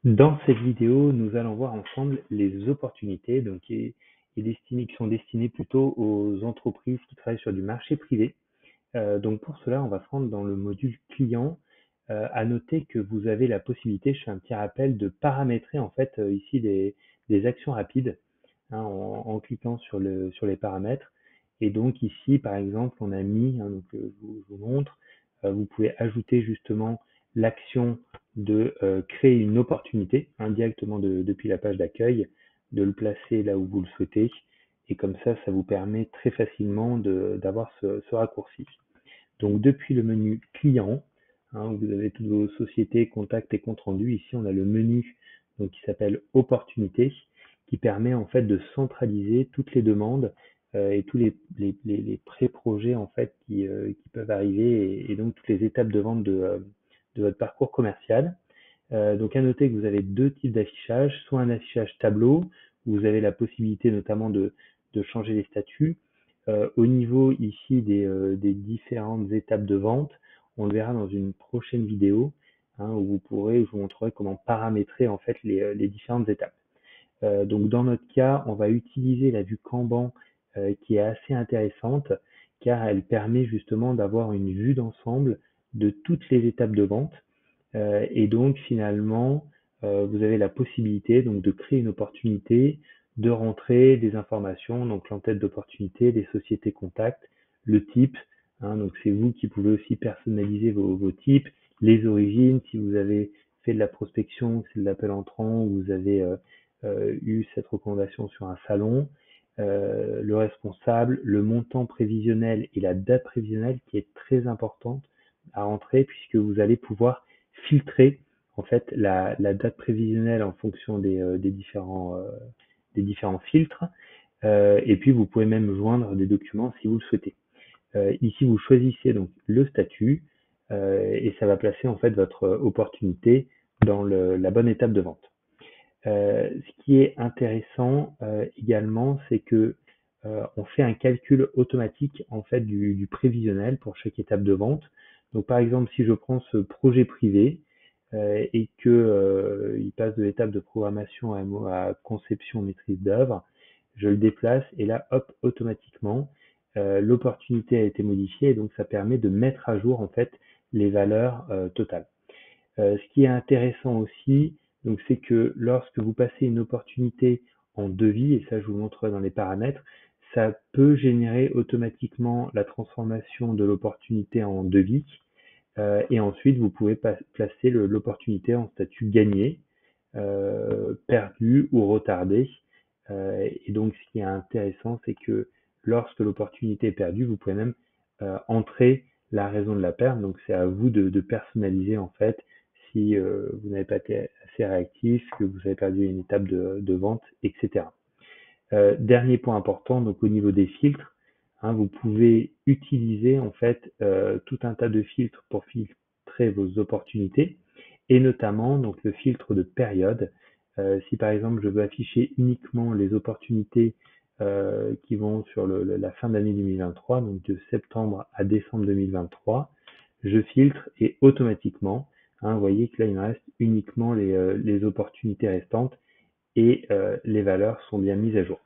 Dans cette vidéo, nous allons voir ensemble les opportunités qui sont destinées plutôt aux entreprises qui travaillent sur du marché privé. Donc pour cela, on va se rendre dans le module client. À noter que vous avez la possibilité, je fais un petit rappel, de paramétrer en fait ici des actions rapides, hein, en cliquant sur les paramètres. Et donc ici, par exemple, on a mis, hein, je vous montre, vous pouvez ajouter justement l'action de créer une opportunité, hein, directement depuis la page d'accueil, de le placer là où vous le souhaitez. Et comme ça vous permet très facilement d'avoir ce raccourci. Donc depuis le menu client, hein, où vous avez toutes vos sociétés, contacts et comptes rendus, ici on a le menu donc, qui s'appelle opportunités, qui permet en fait de centraliser toutes les demandes et tous les pré-projets en fait qui peuvent arriver et donc toutes les étapes de vente de votre parcours commercial. Donc à noter que vous avez deux types d'affichage, soit un affichage tableau, où vous avez la possibilité notamment de changer les statuts. Au niveau ici des différentes étapes de vente, on le verra dans une prochaine vidéo, hein, où je vous montrerai comment paramétrer en fait les différentes étapes. Donc dans notre cas, on va utiliser la vue Kanban qui est assez intéressante car elle permet justement d'avoir une vue d'ensemble de toutes les étapes de vente. Et donc finalement, vous avez la possibilité donc de créer une opportunité, de rentrer des informations, donc l'entête d'opportunité, les sociétés contacts, le type, hein, donc c'est vous qui pouvez aussi personnaliser vos types, les origines, si vous avez fait de la prospection, c'est de l'appel entrant, ou vous avez eu cette recommandation sur un salon, le responsable, le montant prévisionnel et la date prévisionnelle qui est très importante à rentrer puisque vous allez pouvoir filtrer en fait la date prévisionnelle en fonction des différents filtres. Et puis vous pouvez même joindre des documents si vous le souhaitez. Ici vous choisissez donc le statut et ça va placer en fait votre opportunité dans la bonne étape de vente. Ce qui est intéressant également, c'est que on fait un calcul automatique en fait du prévisionnel pour chaque étape de vente. Donc par exemple, si je prends ce projet privé et que il passe de l'étape de programmation à conception maîtrise d'œuvre, je le déplace et là, hop, automatiquement, l'opportunité a été modifiée et donc ça permet de mettre à jour en fait les valeurs totales. Ce qui est intéressant aussi, donc, c'est que lorsque vous passez une opportunité en devis, et ça je vous montrerai dans les paramètres, ça peut générer automatiquement la transformation de l'opportunité en devis. Et ensuite, vous pouvez placer l'opportunité en statut gagné, perdu ou retardé. Et donc, ce qui est intéressant, c'est que lorsque l'opportunité est perdue, vous pouvez même entrer la raison de la perte. Donc, c'est à vous de personnaliser en fait si vous n'avez pas été assez réactif, que vous avez perdu une étape de vente, etc. Dernier point important, donc au niveau des filtres, hein, vous pouvez utiliser en fait tout un tas de filtres pour filtrer vos opportunités et notamment donc le filtre de période. Si par exemple je veux afficher uniquement les opportunités qui vont sur la fin d'année 2023, donc de septembre à décembre 2023, je filtre et automatiquement, hein, vous voyez que là il me reste uniquement les opportunités restantes et les valeurs sont bien mises à jour.